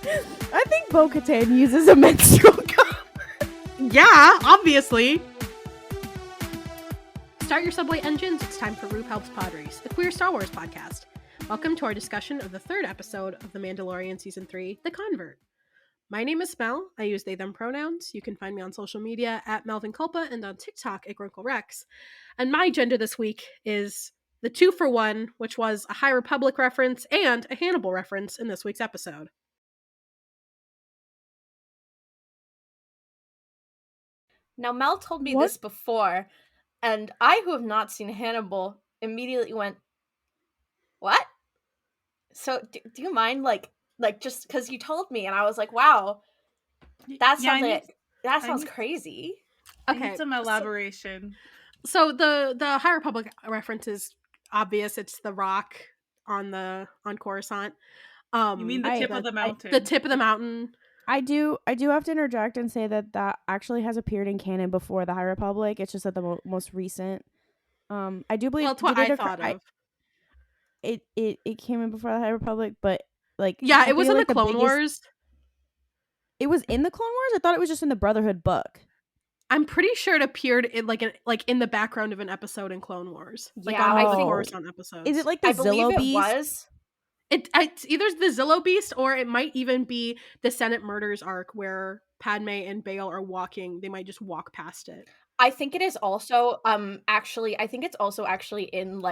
I think Bo-Katan uses a menstrual cup. Yeah, obviously. Start your subway engines. It's time for Rube Helps Pod Race, the queer Star Wars podcast. Welcome to our discussion of the third episode of The Mandalorian Season 3, The Convert. My name is Mel. I use they, them pronouns. You can find me on social media at Melvin Culpa and on TikTok at Grunkle Rex. And my agenda this week is the 2-for-1, which was a High Republic reference and a Hannibal reference in this week's episode. Now, Mel told me this before, and I, who have not seen Hannibal, immediately went, what? So, do you mind, like just because you told me, and I was like, wow, that sounds crazy. Okay, I need some elaboration. So the High Republic reference is obvious. It's the rock on Coruscant. You mean the tip of the mountain? The tip of the mountain. I do have to interject and say that actually has appeared in canon before the High Republic. It's just that the most recent. I do believe. Well, it's what I thought of. It came in before the High Republic, but yeah, it was in the Clone Wars. It was in the Clone Wars. I thought it was just in the Brotherhood book. I'm pretty sure it appeared in in the background of an episode in Clone Wars. I think Coruscant episodes. Is it like the Zillo Beast? Was. It's either the Zillo Beast or it might even be the Senate Murders arc where Padme and Bail are walking. They might just walk past it. I think it is also actually in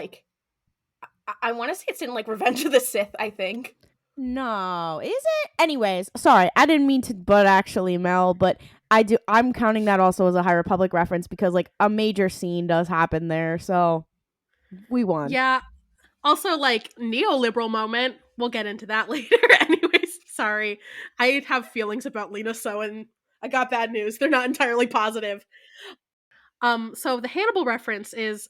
I want to say it's in Revenge of the Sith, I think. No, is it? Anyways, sorry, I didn't mean to, but actually, Mel, but I'm counting that also as a High Republic reference because a major scene does happen there, so we won. Yeah. Also, neoliberal moment. We'll get into that later. Anyways, sorry. I have feelings about Lena Soen. I got bad news. They're not entirely positive. So the Hannibal reference is,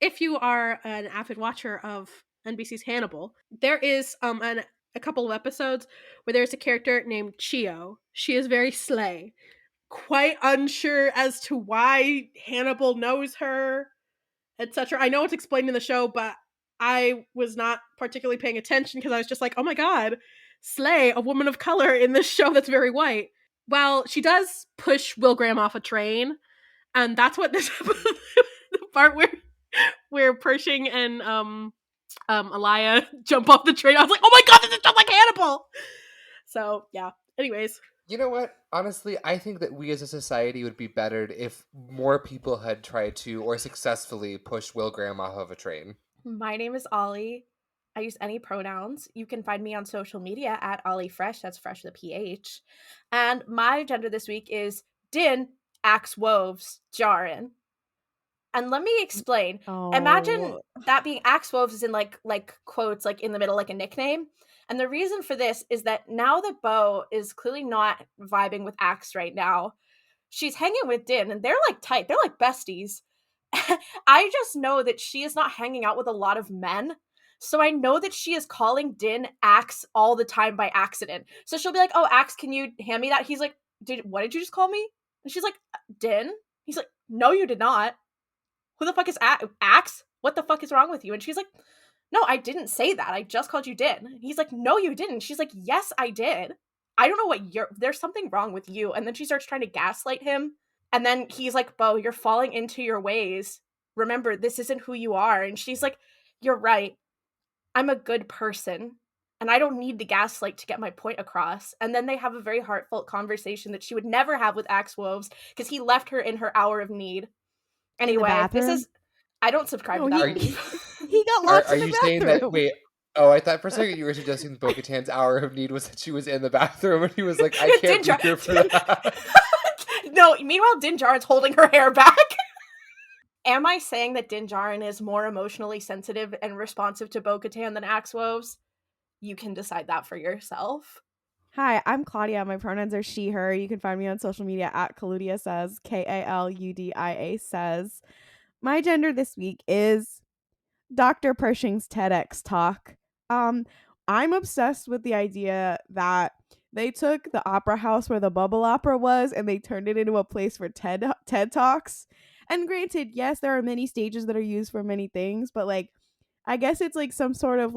if you are an avid watcher of NBC's Hannibal, there is a couple of episodes where there's a character named Chio. She is very slay. Quite unsure as to why Hannibal knows her, etc. I know it's explained in the show, but I was not particularly paying attention because I was just like, oh my god, slay, a woman of color in this show that's very white. Well, she does push Will Graham off a train, and that's what this the part where Pershing and Elia jump off the train. I was like, oh my god, this is just like Hannibal. So yeah. Anyways. You know what? Honestly, I think that we as a society would be bettered if more people had tried to or successfully push Will Graham off of a train. My name is Ollie. I use any pronouns. You can find me on social media at Ollie Fresh. That's Fresh with a PH. And my agenda this week is Din Axe Woves Jaren. And let me explain. Oh. Imagine that being Axe Woves is in quotes in the middle like a nickname. And the reason for this is that now that Bo is clearly not vibing with Axe right now, she's hanging with Din and they're tight. They're like besties. I just know that she is not hanging out with a lot of men. So I know that she is calling Din Axe all the time by accident. So she'll be like, oh, Axe, can you hand me that? He's like, what did you just call me? And she's like, Din? He's like, no, you did not. Who the fuck is Axe? What the fuck is wrong with you? And she's like, no, I didn't say that. I just called you Din. And he's like, no, you didn't. She's like, yes, I did. I don't know there's something wrong with you. And then she starts trying to gaslight him. And then he's like, Bo, you're falling into your ways. Remember, this isn't who you are. And she's like, you're right. I'm a good person. And I don't need the gaslight to get my point across. And then they have a very heartfelt conversation that she would never have with Axe Woves because he left her in her hour of need. Anyway, this is... I don't subscribe to that belief. He got lost Are in the you bathroom. saying that... Wait... Oh, I thought for a second you were suggesting Bo-Katan's hour of need was that she was in the bathroom and he was like, I can't be here for that. No, meanwhile, Din Djarin's holding her hair back. Am I saying that Din Djarin is more emotionally sensitive and responsive to Bo-Katan than Axe Woves? You can decide that for yourself. Hi, I'm Claudia. My pronouns are she, her. You can find me on social media at Kaludia Says, Kaludia Says. My gender this week is Dr. Pershing's TEDx talk. I'm obsessed with the idea that they took the opera house where the bubble opera was and they turned it into a place for TED Talks. And granted, yes, there are many stages that are used for many things, but I guess it's some sort of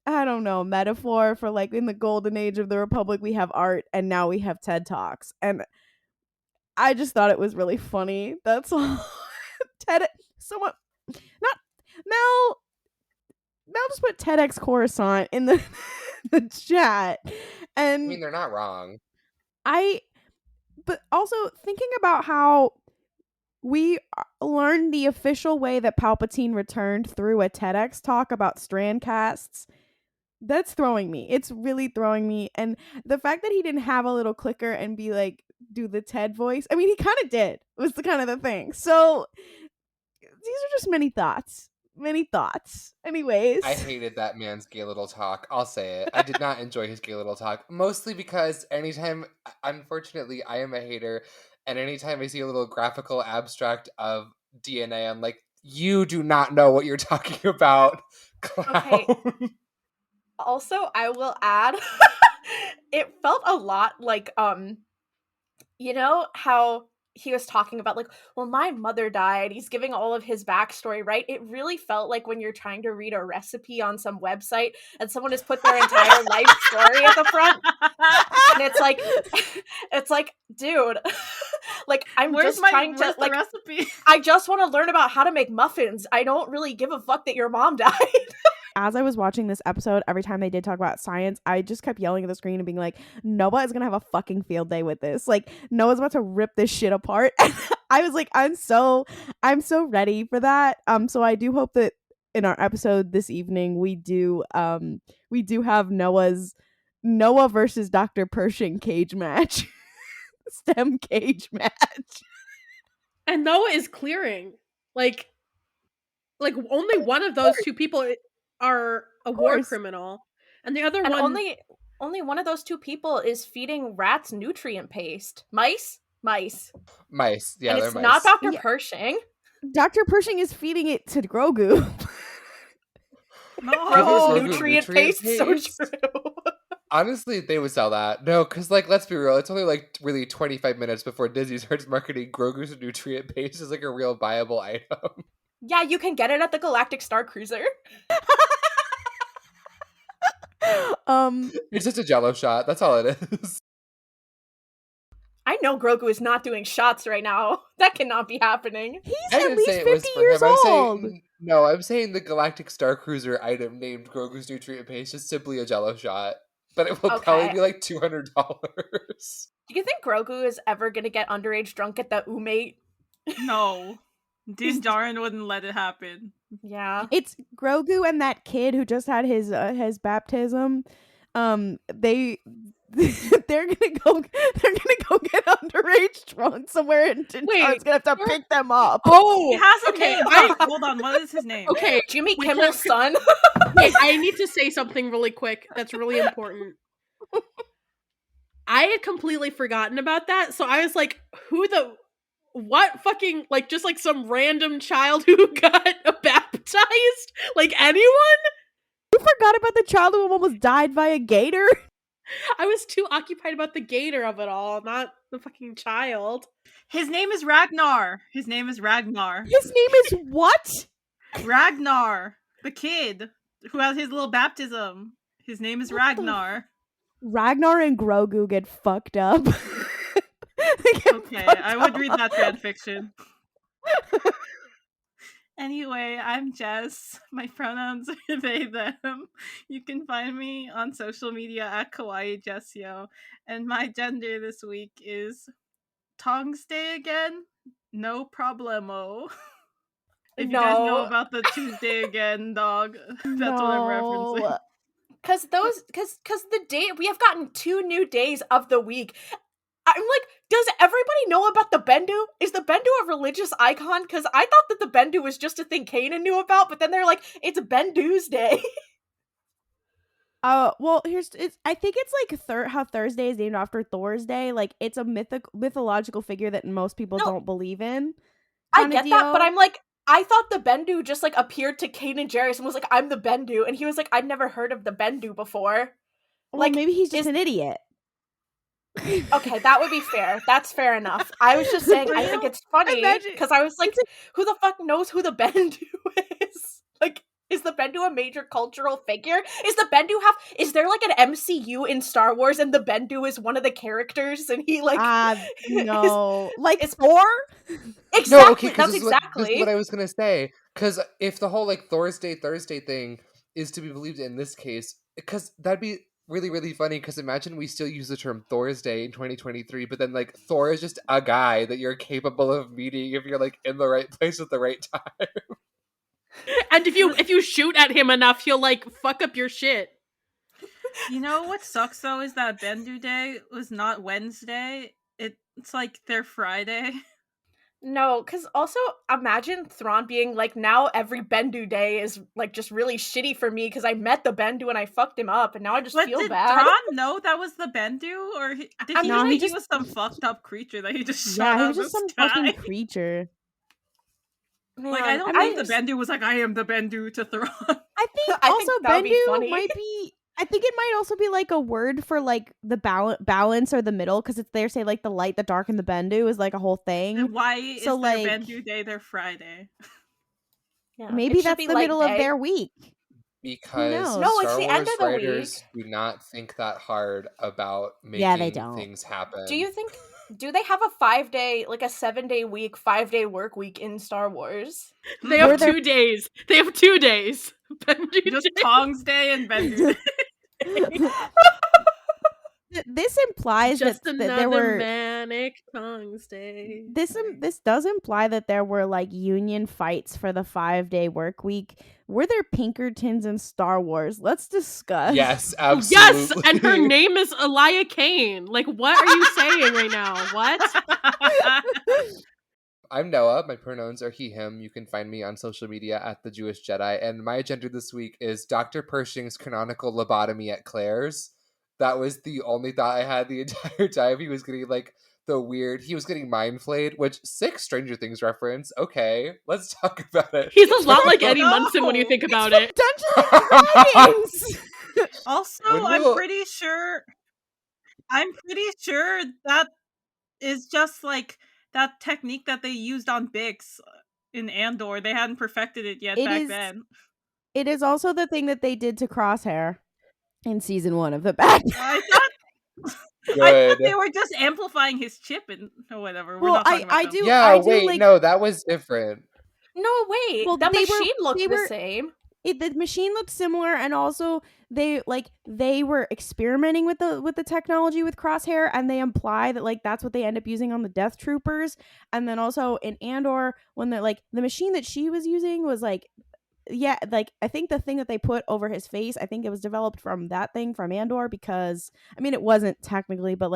I don't know, metaphor for like in the golden age of the Republic we have art and now we have TED Talks. And I just thought it was really funny. That's all. TED someone not Mel just put TEDx Coruscant in the the chat. And I mean, they're not wrong. But also thinking about how we learned the official way that Palpatine returned through a TEDx talk about strand casts. That's throwing me. It's really throwing me. And the fact that he didn't have a little clicker and be like, do the TED voice. I mean, he kind of did. Was the kind of the thing. So these are just many thoughts. Many thoughts. Anyways. I hated that man's gay little talk. I'll say it. I did not enjoy his gay little talk. Mostly because anytime, unfortunately, I am a hater. And anytime I see a little graphical abstract of DNA, I'm like, you do not know what you're talking about, clown. Okay. Also, I will add, it felt a lot like, you know how he was talking about, like, well, my mother died. He's giving all of his backstory, right? It really felt like when you're trying to read a recipe on some website and someone has put their entire life story at the front. And it's like, dude, like, where's the recipe? I just want to learn about how to make muffins. I don't really give a fuck that your mom died. As I was watching this episode, every time they did talk about science, I just kept yelling at the screen and being like, Noah is gonna have a fucking field day with this. Like, Noah's about to rip this shit apart. I was like, I'm so ready for that. So I do hope that in our episode this evening we do have Noah versus Dr. Pershing cage match. STEM cage match. And Noah is clearing. Like only one of those two people are a war criminal, and the other one only one of those two people is feeding rats nutrient paste. Mice. Yeah, and they're it's mice. not Dr. Pershing. Dr. Pershing is feeding it to Grogu. Grogu's nutrient paste. So true. Honestly, they would sell that. No, because, like, let's be real. It's only, like, really 25 minutes before Disney starts marketing Grogu's nutrient paste as, like, a real viable item. Yeah, you can get it at the Galactic Star Cruiser. It's just a Jello shot. That's all it is. I know Grogu is not doing shots right now. That cannot be happening. He's at least 50 years old. I'm saying the Galactic Star Cruiser item named Grogu's nutrient paste is simply a Jello shot. But it will probably be like $200. Do you think Grogu is ever going to get underage drunk at the Umate? No. Din Djarin wouldn't let it happen. Yeah. It's Grogu and that kid who just had his baptism. They're gonna go get underage drunk somewhere, and Din Djarin's gonna have to pick them up. Oh, he has a name. Hold on, what is his name? Okay, Jimmy Kimmel's son. Wait, I need to say something really quick. That's really important. I had completely forgotten about that, so I was like, what fucking, like, just like some random child who got baptized? Like, anyone? You forgot about the child who almost died by a gator? I was too occupied about the gator of it all, not the fucking child. His name is Ragnar. His name is His name is what? Ragnar. The kid who has his little baptism. His name is Ragnar. Ragnar and Grogu get fucked up. Okay, I would read that fan fiction. Anyway, I'm Jess. My pronouns are they, them. You can find me on social media at Kawaii Jessio. And my gender this week is Taungsday again. No problemo. If you guys know about the Tuesday again dog, that's what I'm referencing. Because the day we have gotten 2 new days of the week. I'm like, does everybody know about the Bendu? Is the Bendu a religious icon? Because I thought that the Bendu was just a thing Kanan knew about, but then they're like, it's Bendu's day. Well, I think it's like how Thursday is named after Thor's day. Like, it's a mythological figure that most people don't believe in. I get that, but I'm like, I thought the Bendu just like appeared to Kanan Jarrus and was like, I'm the Bendu, and he was like, I'd never heard of the Bendu before. Well, like, maybe he's just an idiot. Okay, that would be fair. That's fair enough. I was just saying, I think it's funny because I was like, who the fuck knows who the Bendu is? Like, Is the Bendu a major cultural figure? Is there like an MCU in Star Wars and the Bendu is one of the characters and he like no. Like is Thor? exactly No, okay, because that's this is exactly what I was gonna say. Because if the whole like Thursday thing is to be believed in this case, because that'd be really really funny. Because imagine we still use the term Thursday in 2023, but then like Thor is just a guy that you're capable of meeting if you're like in the right place at the right time. And if you shoot at him enough, he'll like fuck up your shit. You know what sucks though is that Bendu Day was not Wednesday. It's like their Friday. No, because also imagine Thrawn being like, now every Bendu day is like just really shitty for me because I met the Bendu and I fucked him up and now I just But feel did bad. Thrawn know that was the Bendu, or did he No, think he he just- was some fucked up creature that he just Yeah, shot he out was of just the some sky? fucking creature. Like, I don't think the Bendu was like, I am the Bendu to Thrawn. I think I also think that would be Bendu funny. might be. I think it might also be like a word for like the balance or the middle, because it's there say like the light, the dark, and the Bendu is like a whole thing. And why is So, their like, Bendu Day their Friday? Yeah, maybe it should that's be the light middle of day. their week. Because knows? No, it's Star the end Wars of the writers week. do not think that hard about Yeah, they making don't. things happen. Do they have a 5-day, like a 7-day week, 5-day work week in Star Wars? They have 2 days. They have 2 days. Bendu Just Day. Taungsday and Bendu Day. This implies Just that another there were manic Taungsday. this does imply that there were like union fights for the 5-day work week. Were there Pinkertons in Star Wars? Let's discuss. Yes, absolutely. Yes, and her name is Elia Kane. Like, what are you saying right now? What? I'm Noah. My pronouns are he, him. You can find me on social media at The Jewish Jedi. And my agenda this week is Dr. Pershing's canonical lobotomy at Claire's. That was the only thought I had the entire time. He was getting like he was getting mind flayed, which sick Stranger Things reference. Okay, let's talk about it. He's a lot like Eddie Munson when you think about it. Dungeons and Dragons. Also, When I'm will- pretty sure that is just like that technique that they used on Bix in Andor. They hadn't perfected it yet back then. It is also the thing that they did to Crosshair in season 1 of the Bad Batch. I thought they were just amplifying his chip and or whatever. We're Well, not talking about I them. do. Yeah, I do, wait, like, no, that was different. No, wait. Well, the they machine looked they the were- same. The machine looked similar, and also they were experimenting with the technology with Crosshair, and they imply that like that's what they end up using on the Death Troopers. And then also in Andor, when they're like the machine that she was using was like, yeah, like I think the thing that they put over his face, I think it was developed from that thing from Andor, because I mean it wasn't technically, but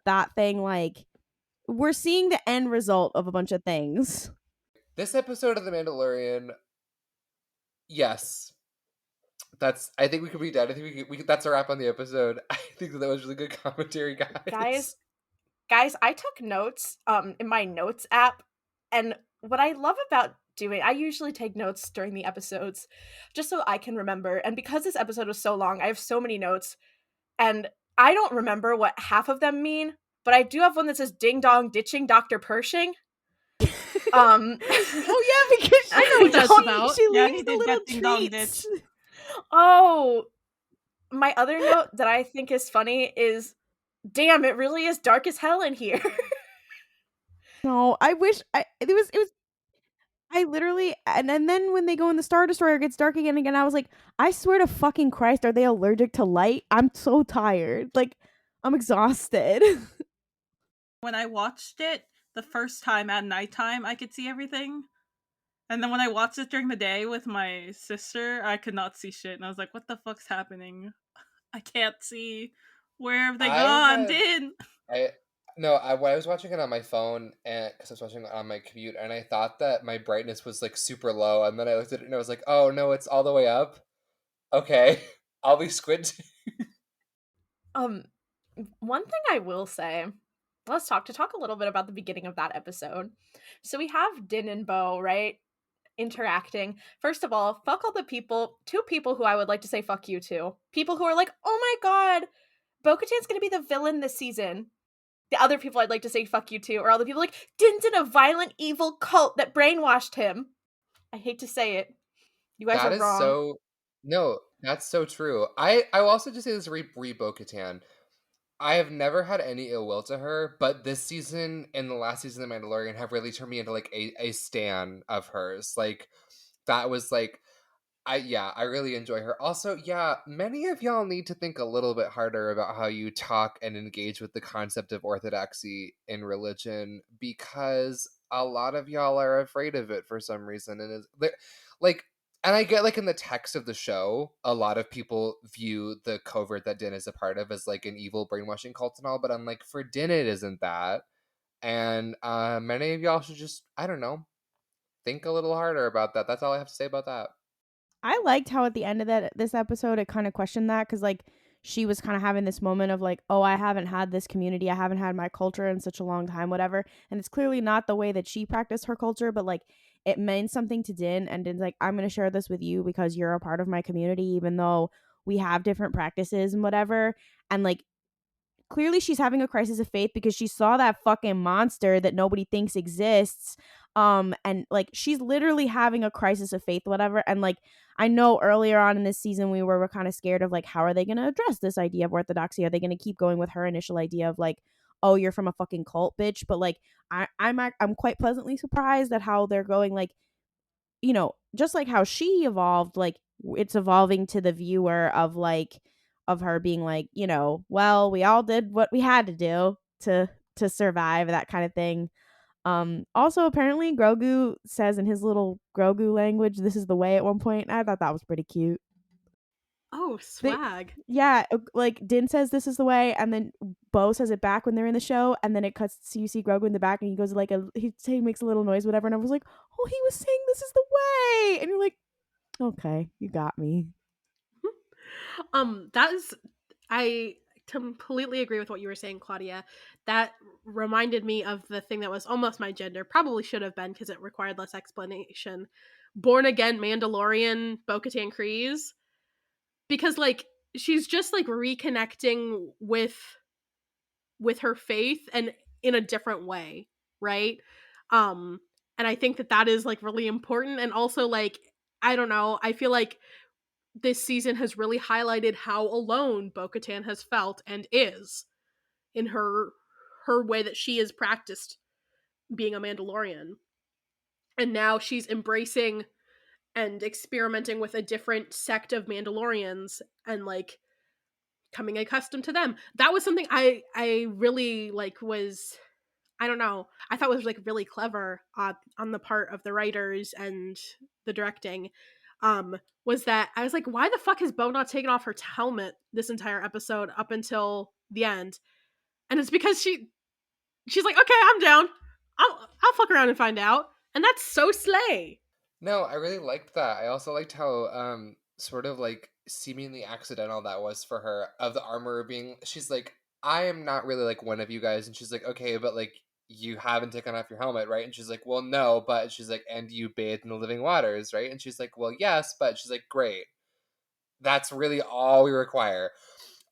that thing, like, we're seeing the end result of a bunch of things. This episode of The Mandalorian, yes. I think we could be done. I think we could, that's a wrap on the episode. I think that was really good commentary, guys. Guys, I took notes in my notes app, and what I love about doing, I usually take notes during the episodes just so I can remember. And because this episode was so long, I have so many notes, and I don't remember what half of them mean, but I do have one that says "Ding Dong Ditching Dr. Pershing." Oh yeah, because I know what that's about. She Yeah, leaves he the did little get Ding Dong treats. Oh, my other note that I think is funny is, damn, it really is dark as hell in here. No, I wish it was. I literally, and then when they go in the Star Destroyer, it gets dark again. I was like, I swear to fucking Christ, are they allergic to light? I'm so tired. Like, I'm exhausted. When I watched it the first time at nighttime, I could see everything. And then when I watched it during the day with my sister, I could not see shit. And I was like, what the fuck's happening? I can't see. Where have they gone? When I was watching it on my phone, and because I was watching it on my commute, and I thought that my brightness was like super low, and then I looked at it and I was like, oh no, it's all the way up. Okay, I'll be squinting. One thing I will say, let's talk a little bit about the beginning of that episode. So we have Din and Bo, right, interacting. First of all, fuck all the two people who I would like to say fuck you to. People who are like, oh my god, Bo-Katan's gonna be the villain this season. The other people I'd like to say fuck you to are all the people like, Din's in a violent, evil cult that brainwashed him. I hate to say it. You guys That are is wrong. so no, that's so true. I will also just say this re Bo-Katan. I have never had any ill will to her, but this season and the last season of Mandalorian have really turned me into like a stan of hers. Like that was like I really enjoy her. Also, yeah, many of y'all need to think a little bit harder about how you talk and engage with the concept of orthodoxy in religion because a lot of y'all are afraid of it for some reason and like and I get like in the text of the show, a lot of people view the covert that Din is a part of as like an evil brainwashing cult and all, but I'm like for Din it isn't that. And many of y'all should just I don't know, think a little harder about that. That's all I have to say about that. I liked how at the end of this episode it kind of questioned that because like she was kind of having this moment of like, oh, I haven't had this community, I haven't had my culture in such a long time, whatever. And it's clearly not the way that she practiced her culture, but like it meant something to Din, and Din's like, I'm gonna share this with you because you're a part of my community, even though we have different practices and whatever. And like clearly she's having a crisis of faith because she saw that fucking monster that nobody thinks exists, and like she's literally having a crisis of faith, whatever. And like I know earlier on in this season we were kind of scared of like how are they going to address this idea of orthodoxy. Are they going to keep going with her initial idea of like, oh, you're from a fucking cult, bitch? But like I'm quite pleasantly surprised at how they're going, like, you know, just like how she evolved, like it's evolving to the viewer of like of her being like, you know, well, we all did what we had to do to survive, that kind of thing. Also apparently Grogu says in his little Grogu language, this is the way at one point. I thought that was pretty cute. Oh, They swag. yeah, like Din says this is the way, and then Bo says it back when they're in the show, and then it cuts so you see Grogu in the back, and he goes like he makes a little noise, whatever, and I was like, oh, he was saying this is the way, and you're like, okay, you got me. That is, I completely agree with what you were saying, Claudia. That reminded me of the thing that was almost my gender. Probably should have been because it required less explanation. Born again Mandalorian Bo-Katan Kryze, because like she's just like reconnecting with her faith and in a different way, right? Um, and I think that that is like really important, and also like I don't know, I feel like this season has really highlighted how alone Bo-Katan has felt and is in her way that she has practiced being a Mandalorian. And now she's embracing and experimenting with a different sect of Mandalorians and like coming accustomed to them. That was something I really like was I don't know. I thought was like really clever on the part of the writers and the directing. Was that I was like, why the fuck has Bo not taken off her helmet this entire episode up until the end? And it's because she's like, okay, I'm down. I'll fuck around and find out. And that's so slay. No, I really liked that. I also liked how sort of like seemingly accidental that was for her of the armor being she's like, I am not really like one of you guys, and she's like, okay, but like you haven't taken off your helmet, right? And she's like, well, no, but she's like, and you bathe in the living waters, right? And she's like, well, yes, but she's like, great. That's really all we require.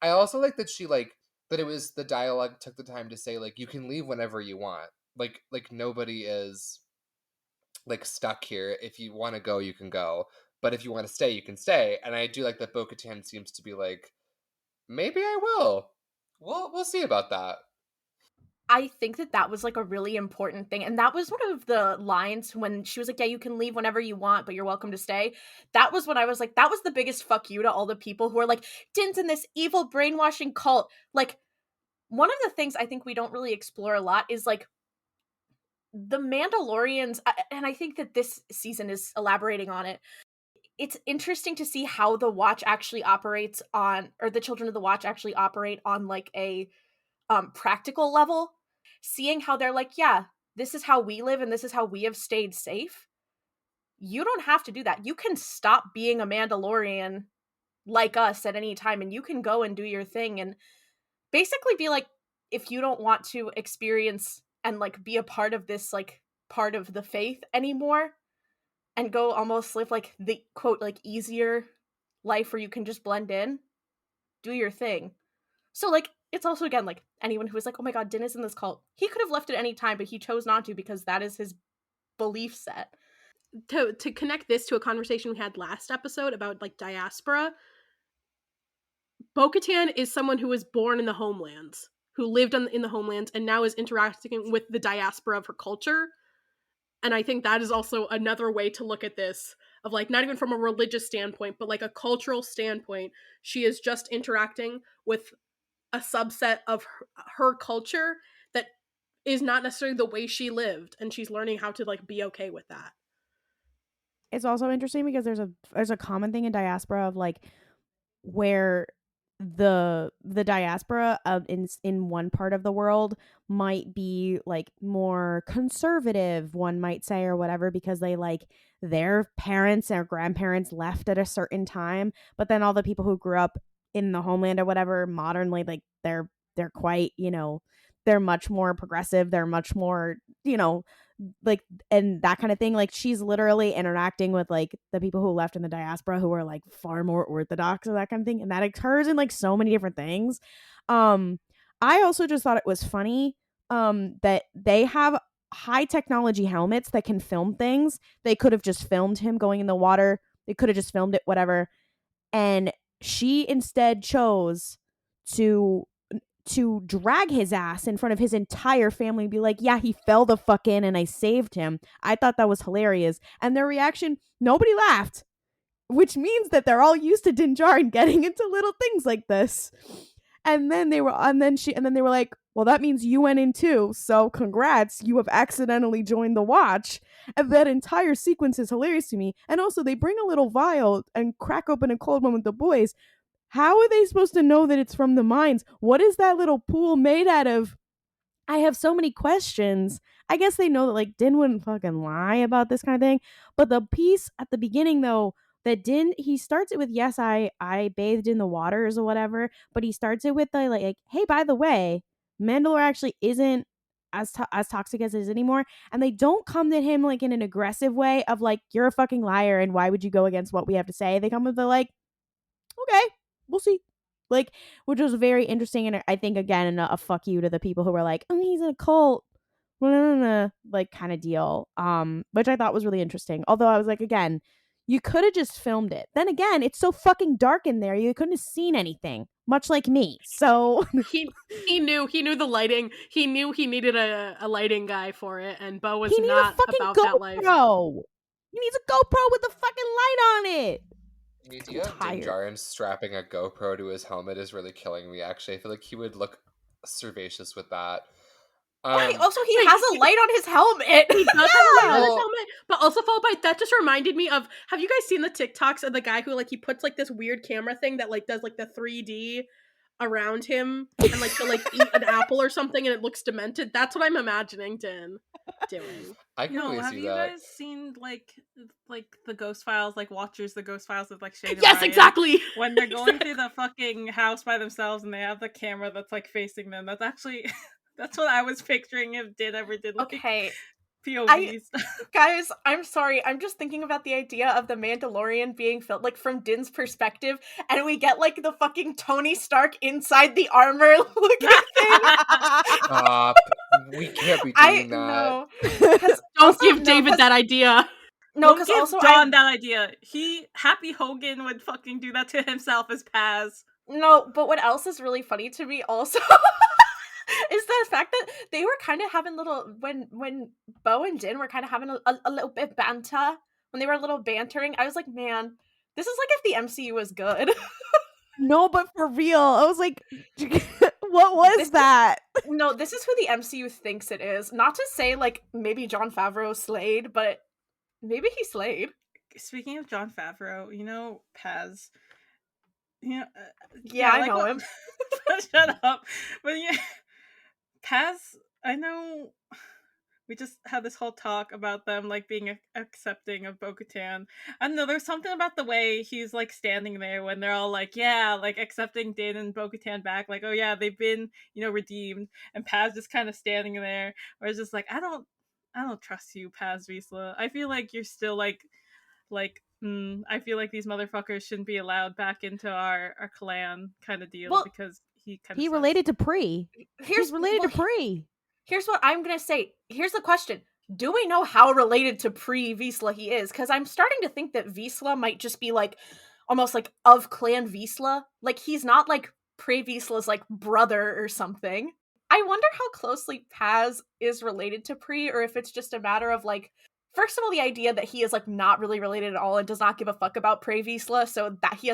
I also like that she like that it was the dialogue took the time to say like you can leave whenever you want. Like nobody is like stuck here. If you want to go, you can go. But if you want to stay, you can stay. And I do like that Bo-Katan seems to be like, maybe I will. We'll see about that. I think that that was like a really important thing. And that was one of the lines when she was like, yeah, you can leave whenever you want, but you're welcome to stay. That was when I was like, that was the biggest fuck you to all the people who are like, Din's in this evil brainwashing cult. Like, one of the things I think we don't really explore a lot is like the Mandalorians, and I think that this season is elaborating on it. It's interesting to see how the Watch actually operates on, or the Children of the Watch actually operate on like a practical level. Seeing how they're like, yeah, this is how we live and this is how we have stayed safe. You don't have to do that. You can stop being a Mandalorian like us at any time and you can go and do your thing and basically be like, if you don't want to experience and like be a part of this like part of the faith anymore and go almost live like the quote like easier life where you can just blend in, do your thing. So like it's also again like anyone who was like, oh my god, Din is in this cult, he could have left at any time, but he chose not to because that is his belief set. to connect this to a conversation we had last episode about like diaspora, Bo-Katan is someone who was born in the homelands, who lived in the homelands, and now is interacting with the diaspora of her culture. And I think that is also another way to look at this, of like, not even from a religious standpoint, but like a cultural standpoint. She is just interacting with a subset of her culture that is not necessarily the way she lived, and she's learning how to like be okay with that. It's also interesting because there's a common thing in diaspora of like where the diaspora in one part of the world might be like more conservative, one might say, or whatever, because they like their parents or grandparents left at a certain time, but then all the people who grew up in the homeland or whatever modernly, like they're quite, you know, they're much more progressive, they're much more, you know, like, and that kind of thing. Like she's literally interacting with like the people who left in the diaspora who are like far more orthodox or that kind of thing, and that occurs in like so many different things. I also just thought it was funny that they have high technology helmets that can film things. They could have just filmed him going in the water, they could have just filmed it, whatever, and she instead chose to drag his ass in front of his entire family and be like, yeah, he fell the fuck in and I saved him. I thought that was hilarious. And their reaction, nobody laughed, which means that they're all used to Din Djarin getting into little things like this. And then they were like, well, that means you went in too, so congrats, you have accidentally joined the watch. And that entire sequence is hilarious to me. And also they bring a little vial and crack open a cold one with the boys. How are they supposed to know that it's from the mines? What is that little pool made out of? I have so many questions. I guess they know that like Din wouldn't fucking lie about this kind of thing. But the piece at the beginning though, that Din, he starts it with, yes, I bathed in the waters or whatever, but he starts it with the like, hey, by the way, Mandalore actually isn't as toxic as it is anymore. And they don't come to him like in an aggressive way of like, you're a fucking liar and why would you go against what we have to say? They come with the like, okay, we'll see. Like, which was very interesting, and I think again a fuck you to the people who were like, oh, he's in a cult, like kind of deal. Which I thought was really interesting. Although I was like, again, you could have just filmed it. Then again, it's so fucking dark in there, you couldn't have seen anything. Much like me. So he knew the lighting. He knew he needed a lighting guy for it, and Bo was not about that life. He needs a GoPro with a fucking light on it. The idea of Din Djarin strapping a GoPro to his helmet is really killing me, actually. I feel like he would look cervacious with that. Also, he has a light on his helmet. He does have a light on his helmet, but also followed by, that just reminded me of, have you guys seen the TikToks of the guy who like, he puts like this weird camera thing that like does like the 3D around him and like to like eat an apple or something and it looks demented? That's what I'm imagining Din doing. I can always have see you that. guys seen like the Ghost Files, like Watchers, the Ghost Files with like Shane? Yes, Ryan, exactly. When they're going through the fucking house by themselves and they have the camera that's like facing them. That's actually that's what I was picturing if Din ever did like POVs. Guys, I'm sorry. I'm just thinking about the idea of the Mandalorian being filmed like from Din's perspective, and we get like the fucking Tony Stark inside the armor looking thing. Stop. We can't be doing that. No. Don't give David that idea. No, because also John that idea. Happy Hogan would fucking do that to himself as Paz. No, but what else is really funny to me also is the fact that they were kind of having little, when Bo and Din were kind of having a little bit of banter, when they were a little bantering, I was like, man, this is like if the MCU was good. No, but for real, I was like, what was that? No, this is who the MCU thinks it is. Not to say like maybe Jon Favreau slayed, but maybe he slayed. Speaking of Jon Favreau, you know, Paz. You know, yeah, I know him. Shut up. But yeah, Paz, I know we just had this whole talk about them like being accepting of Bo-Katan. I don't know, there's something about the way he's like standing there when they're all like, yeah, like accepting Din and Bo-Katan back, like, oh yeah, they've been, you know, redeemed, and Paz just kind of standing there, where it's just like, I don't trust you, Paz Vizsla. I feel like you're still like I feel like these motherfuckers shouldn't be allowed back into our clan kind of deal, because he related to Pri. Here's related to Pri. Here's what I'm gonna say. Here's the question. do we know how related to pre-Vizsla he is? Because I'm starting to think that Vizsla might just be like almost like of Clan Vizsla. Like he's not like pre-Vizsla's like brother or something. I wonder how closely Paz is related to Pre, or if it's just a matter of like, first of all, the idea that he is like not really related at all and does not give a fuck about Pre Vizsla, so that he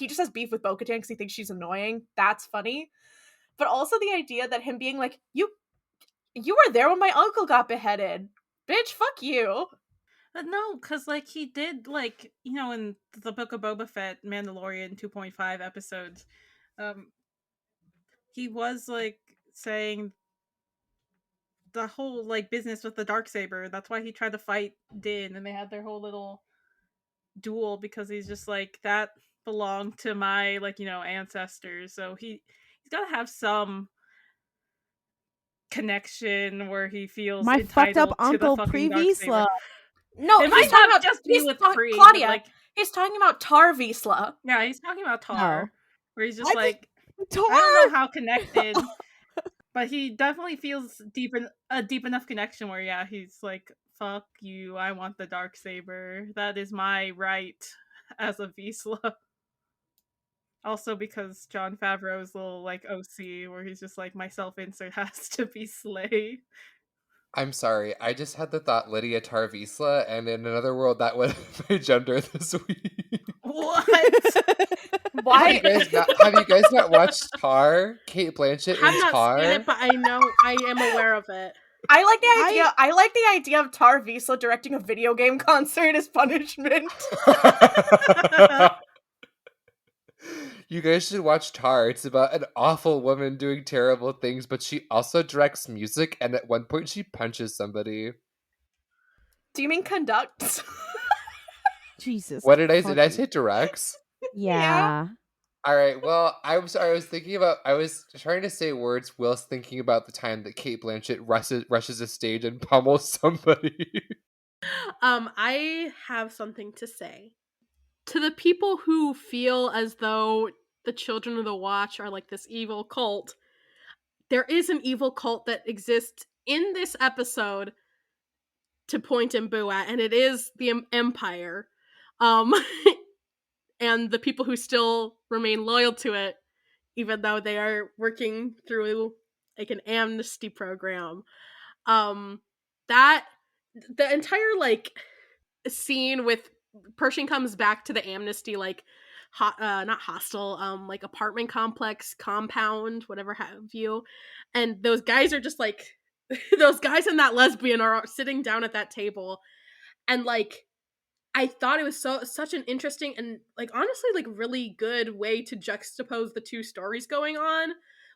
just has beef with Bo-Katan because he thinks she's annoying. That's funny. But also the idea that him being like, you were there when my uncle got beheaded. Bitch, fuck you. No, because like he did, like, you know, in the Book of Boba Fett Mandalorian 2.5 episodes, he was like saying the whole like business with the Darksaber. That's why he tried to fight Din, and they had their whole little duel, because he's just like, that belonged to my, like, you know, ancestors. So he's got to have some connection where he feels My fucked up entitled to the uncle fucking Pre-Vizsla. Darksaber. No, It he's might talking not about just be with Free, but, Claudia. like, He's talking about Tar Vizsla. yeah, he's talking about Tar, where he's just I like, Tar! I don't know how connected, but he definitely feels a deep enough connection where, yeah, he's like, fuck you, I want the Darksaber. That is my right as a Vizsla. Also because Jon Favreau's little, like, OC, where he's just like, my self-insert has to be Slay. I'm sorry, I just had the thought Lydia Tár Vizsla, and in another world that would have my gender this week. What? Why? Have you guys not watched Tar? Kate Blanchett I've in not Tar? seen it, but I know I am aware of it. I like the idea of Tar Vizsla directing a video game concert as punishment. You guys should watch Tar. It's about an awful woman doing terrible things, but she also directs music, and at one point she punches somebody. Do you mean conducts? Jesus. What did I say? Did I fucking- say directs? Yeah. All right. Well, I'm sorry. I was trying to say words whilst thinking about the time that Kate Blanchett rushes a stage and pummels somebody. I have something to say. To the people who feel as though the Children of the Watch are like this evil cult, there is an evil cult that exists in this episode to point and boo at, and it is the Empire. And the people who still remain loyal to it, even though they are working through like an amnesty program. That the entire like scene with Pershing comes back to the amnesty like not hostel, like apartment complex, compound, whatever have you, and those guys are just like those guys and that lesbian are sitting down at that table, and like I thought it was such an interesting and like honestly like really good way to juxtapose the two stories going on.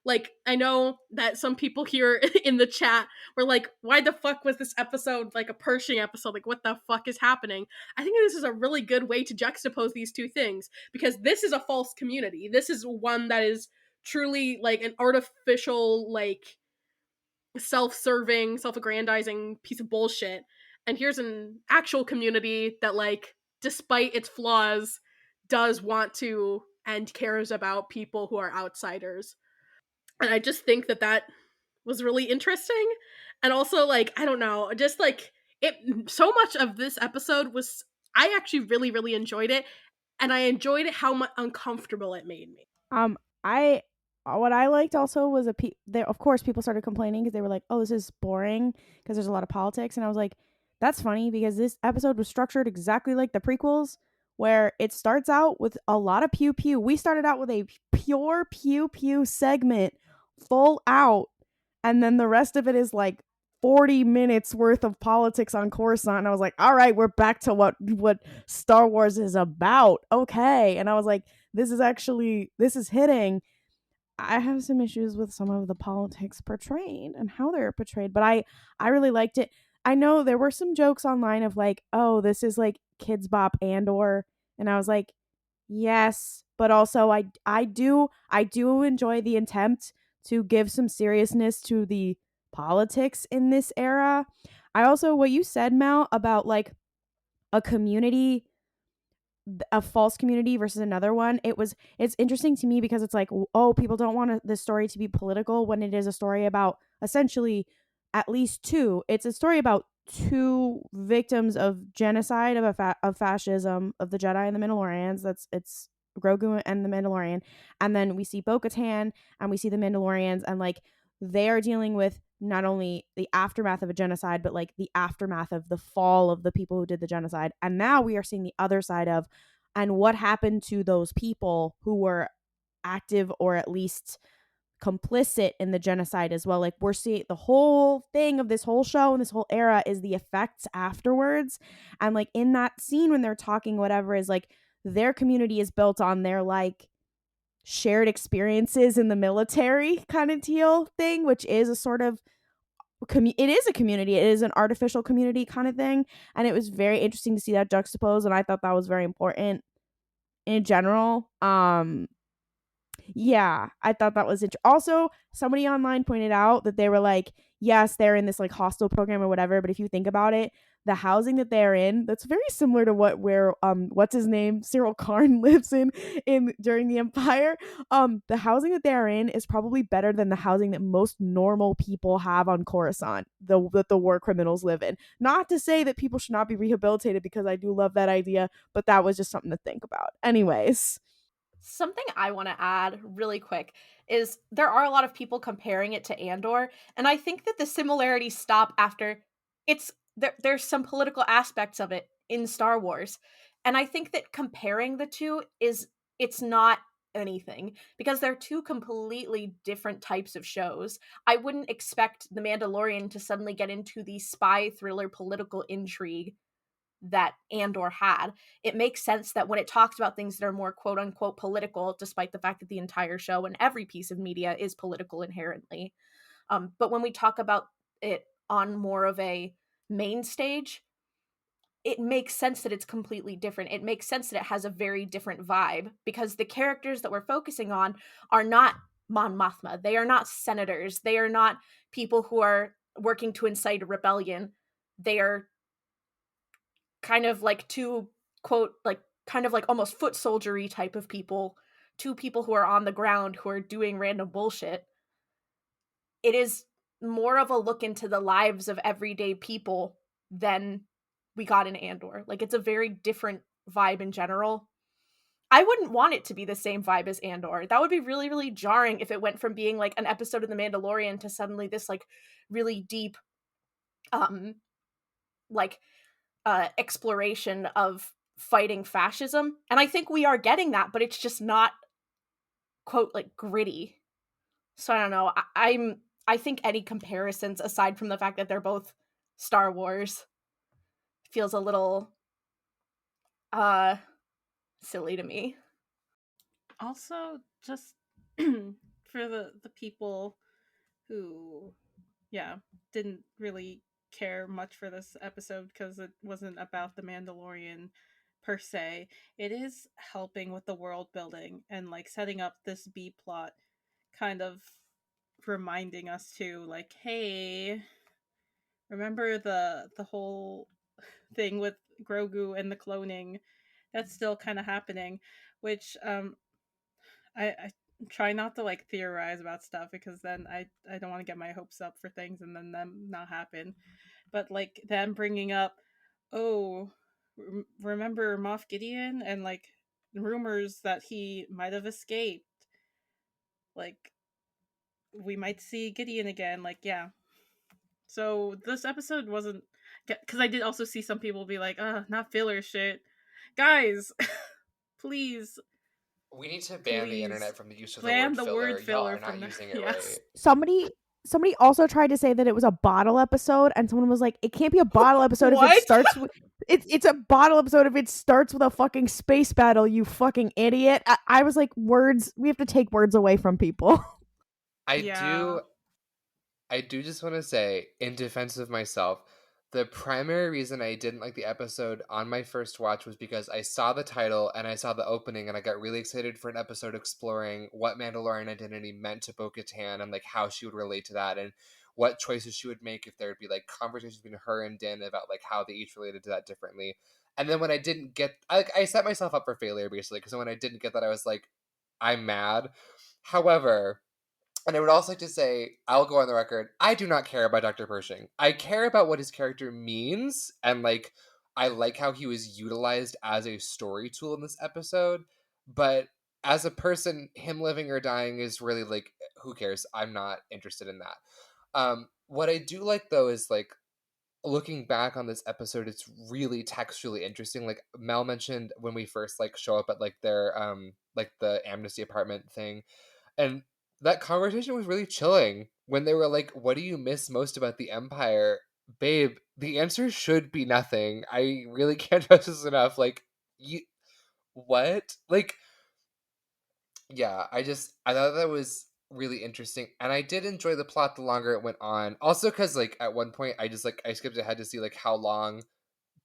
Like I know that some people here in the chat were like, why the fuck was this episode like a Pershing episode? Like what the fuck is happening? I think this is a really good way to juxtapose these two things, because this is a false community. This is one that is truly like an artificial, like self-serving, self-aggrandizing piece of bullshit. And here's an actual community that, like, despite its flaws, does want to and cares about people who are outsiders. And I just think that was really interesting. And also, like, I don't know, just like it, so much of this episode was, I actually really, really enjoyed it. And I enjoyed how much uncomfortable it made me. I what I liked also was there. Of course, people started complaining because they were like, "Oh, this is boring," because there's a lot of politics, and I was like, "That's funny," because this episode was structured exactly like the prequels, where it starts out with a lot of pew pew. We started out with a pure pew pew segment, full out, and then the rest of it is like 40 minutes worth of politics on Coruscant, and I was like, "All right, we're back to what Star Wars is about." Okay, and I was like, this is hitting. I have some issues with some of the politics portrayed and how they're portrayed, but I really liked it. I know there were some jokes online of like, oh, this is like Kids Bop Andor, and I was like, yes, but also I do enjoy the attempt to give some seriousness to the politics in this era. I also, what you said, Mel, about like a community, a false community versus another one, it's interesting to me because it's like, oh, people don't want this story to be political when it is a story about essentially at least two. It's a story about two victims of genocide of fascism of the Jedi and the Mandalorians. It's Grogu and the Mandalorian, and then we see Bo-Katan and we see the Mandalorians, and like they are dealing with not only the aftermath of a genocide, but like the aftermath of the fall of the people who did the genocide. And now we are seeing the other side of, and what happened to those people who were active or at least complicit in the genocide as well. Like we're seeing the whole thing of this whole show and this whole era is the effects afterwards. And like in that scene when they're talking, whatever, is like their community is built on their like shared experiences in the military kind of deal thing, which is a sort of it is a community. It is an artificial community kind of thing. And it was very interesting to see that juxtaposed. And I thought that was very important in general. Yeah, I thought that was also, somebody online pointed out that they were like, yes, they're in this like hostel program or whatever, but if you think about it, the housing that they're in, that's very similar to where what's his name, Cyril Karn lives in during the Empire. The housing that they're in is probably better than the housing that most normal people have on Coruscant, that the war criminals live in. Not to say that people should not be rehabilitated, because I do love that idea, but that was just something to think about. Anyways. Something I want to add really quick is there are a lot of people comparing it to Andor, and I think that the similarities stop after there's some political aspects of it in Star Wars. And I think that comparing the two it's not anything, because they're two completely different types of shows. I wouldn't expect The Mandalorian to suddenly get into the spy thriller political intrigue that Andor had. It makes sense that when it talks about things that are more quote unquote political, despite the fact that the entire show and every piece of media is political inherently. But when we talk about it on more of a main stage, it makes sense that it's completely different. It makes sense that it has a very different vibe, because the characters that we're focusing on are not Mon Mothma. They are not senators. They are not people who are working to incite a rebellion. They are kind of like two quote like kind of like almost foot soldiery type of people, two people who are on the ground who are doing random bullshit. It is more of a look into the lives of everyday people than we got in Andor. Like, it's a very different vibe in general. I wouldn't want it to be the same vibe as Andor. That would be really, really jarring if it went from being like an episode of The Mandalorian to suddenly this like really deep like exploration of fighting fascism. And I think we are getting that, but it's just not quote like gritty. So I don't know. I think any comparisons aside from the fact that they're both Star Wars feels a little silly to me. Also, just for the people who didn't really care much for this episode because it wasn't about the Mandalorian per se, it is helping with the world building and like setting up this B plot, kind of reminding us to like, hey, remember the whole thing with Grogu and the cloning? That's still kind of happening, which I try not to like theorize about stuff, because then I don't want to get my hopes up for things and then them not happen. But like them bringing up, oh, remember Moff Gideon, and like rumors that he might have escaped. Like, we might see Gideon again. Like, yeah. So this episode wasn't, because I did also see some people be like, not filler shit, guys. Please. We need to ban the internet from the use of the ban word the filler. word Y'all filler are not from the using it yes. right. Somebody also tried to say that it was a bottle episode, and someone was like, it can't be a bottle episode if it What? starts with it's a bottle episode if it starts with a fucking space battle, you fucking idiot. I was like, words, we have to take words away from people. I do just want to say, in defense of myself, the primary reason I didn't like the episode on my first watch was because I saw the title and I saw the opening and I got really excited for an episode exploring what Mandalorian identity meant to Bo-Katan and like how she would relate to that and what choices she would make if there would be like conversations between her and Din about like how they each related to that differently. And then when I didn't get, I set myself up for failure basically, because when I didn't get that, I was like, I'm mad. However, And I would also like to say, I'll go on the record, I do not care about Dr. Pershing. I care about what his character means, and like I like how he was utilized as a story tool in this episode. But as a person, him living or dying is really like, who cares? I'm not interested in that. What I do like though is like looking back on this episode, it's really textually interesting. Like Mel mentioned when we first like show up at like their like the amnesty apartment thing, and that conversation was really chilling when they were like, what do you miss most about the Empire? Babe, the answer should be nothing. I really can't stress this enough. Like, you, what? Like, yeah, I thought that was really interesting. And I did enjoy the plot the longer it went on. Also, because, like, at one point, I skipped ahead to see, like, how long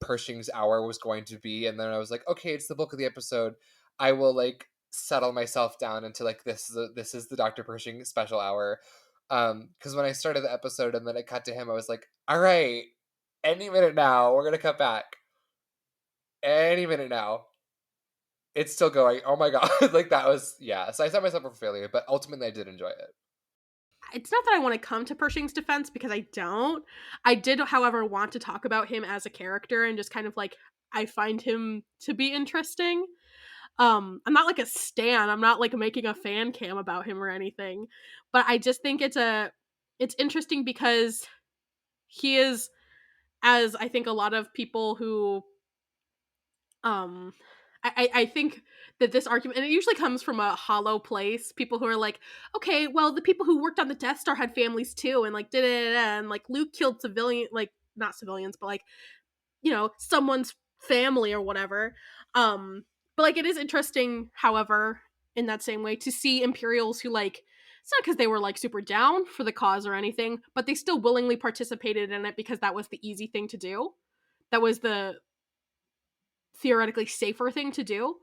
Pershing's hour was going to be, and then I was like, okay, it's the bulk of the episode. I will like settle myself down into like this is the Dr. Pershing special hour. Because when I started the episode and then it cut to him, I was like, all right, any minute now, we're gonna cut back. Any minute now. It's still going. Oh my god. Like that was yeah. So I set myself up for failure, but ultimately I did enjoy it. It's not that I want to come to Pershing's defense because I don't. I did, however, want to talk about him as a character and just kind of like I find him to be interesting. I'm not like a stan. I'm not like making a fan cam about him or anything. But I just think it's interesting because he is, as I think a lot of people who um I think that this argument, and it usually comes from a hollow place, people who are like, okay, well, the people who worked on the Death Star had families too, and like and like Luke killed civilian, like not civilians, but like, you know, someone's family or whatever. But like it is interesting, however, in that same way, to see Imperials who like, it's not because they were like super down for the cause or anything, but they still willingly participated in it because that was the easy thing to do. That was the theoretically safer thing to do.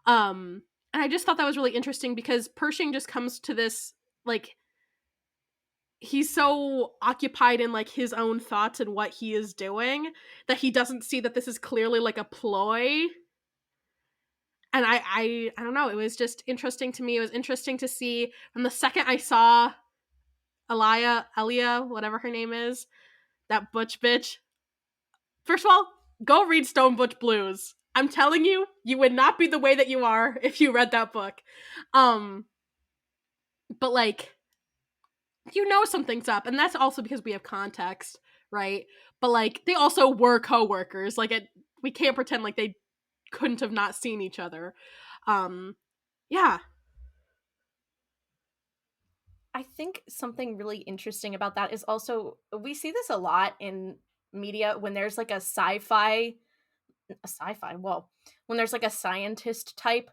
And I just thought that was really interesting because Pershing just comes to this like, he's so occupied in like his own thoughts and what he is doing that he doesn't see that this is clearly like a ploy. And I don't know, it was just interesting to me. It was interesting to see from the second I saw Elia, whatever her name is, that Butch bitch. First of all, go read Stone Butch Blues. I'm telling you, you would not be the way that you are if you read that book. But like, you know something's up, and that's also because we have context, right? But like, they also were co-workers. Like, we can't pretend like they couldn't have not seen each other. Yeah. I think something really interesting about that is also, we see this a lot in media when there's like a well, when there's like a scientist type.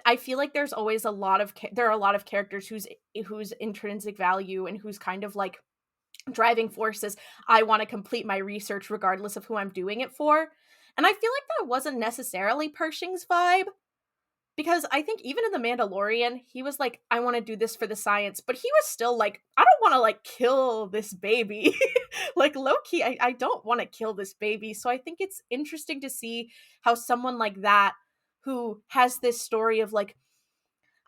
I feel like there's always there are a lot of characters whose intrinsic value and whose kind of like driving force is, I want to complete my research regardless of who I'm doing it for. And I feel like that wasn't necessarily Pershing's vibe, because I think even in The Mandalorian, he was like, I want to do this for the science, but he was still like, I don't want to like kill this baby. Like low-key, I don't want to kill this baby. So I think it's interesting to see how someone like that, who has this story of like,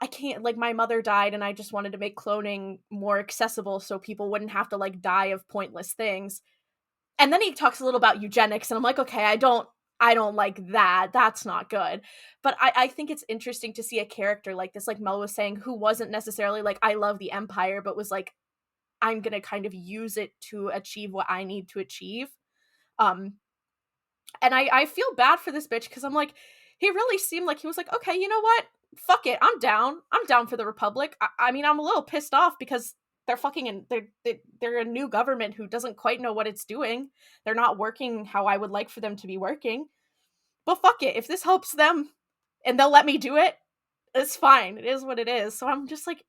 I can't, like, my mother died and I just wanted to make cloning more accessible so people wouldn't have to like die of pointless things. And then he talks a little about eugenics, and I'm like, okay, I don't like that. That's not good. But I think it's interesting to see a character like this, like Mel was saying, who wasn't necessarily like, I love the Empire, but was like, I'm gonna kind of use it to achieve what I need to achieve. And I feel bad for this bitch, because I'm like, he really seemed like he was like, okay, you know what? Fuck it, I'm down. I'm down for the Republic. I mean, I'm a little pissed off because they're fucking they're a new government who doesn't quite know what it's doing. They're not working how I would like for them to be working. But fuck it, if this helps them and they'll let me do it, it's fine. It is what it is. So I'm just like,